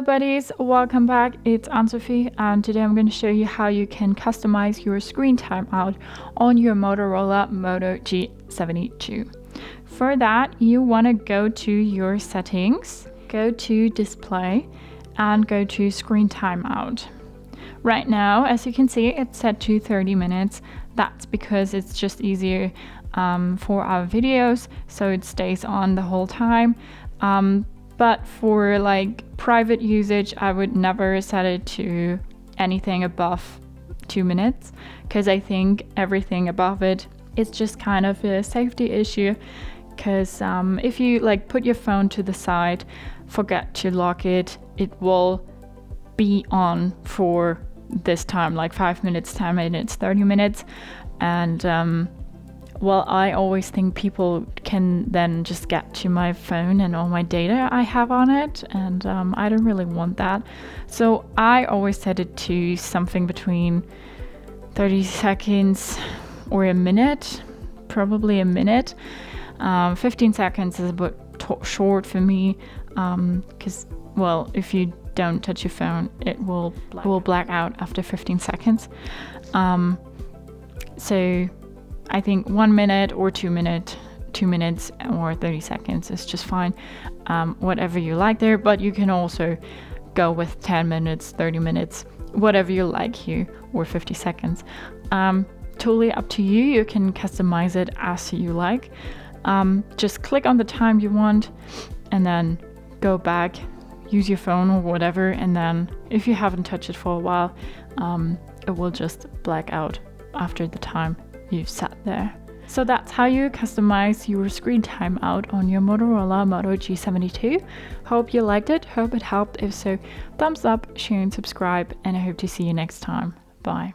Hello buddies, welcome back. It's Anne-Sophie and today I'm going to show you how you can customize your screen timeout on your Motorola Moto G72. For that, you want to go to your settings, go to display and go to screen timeout. Right now, as you can see, it's set to 30 minutes. That's because it's just easier for our videos, so it stays on the whole time. But for like private usage, I would never set it to anything above 2 minutes, because I think everything above it is just kind of a safety issue. Because if you like put your phone to the side, forget to lock it, it will be on for this time, like 5 minutes, 10 minutes, 30 minutes. And well, I always think people can then just get to my phone and all my data I have on it, and I don't really want that. So I always set it to something between 30 seconds or a minute, probably a minute. 15 seconds is a bit short for me, because, well, if you don't touch your phone, it will black out after 15 seconds. So I think 1 minute or 2 minutes or 30 seconds is just fine. Whatever you like there, but you can also go with 10 minutes, 30 minutes, whatever you like here, or 50 seconds. Totally up to you. You can customize it as you like. Just click on the time you want and then go back, use your phone or whatever, and then if you haven't touched it for a while, it will just black out after the time you've sat there. So that's how you customize your screen timeout on your Motorola Moto G72. Hope you liked it, hope it helped. If so, thumbs up, share and subscribe, and I hope to see you next time. Bye.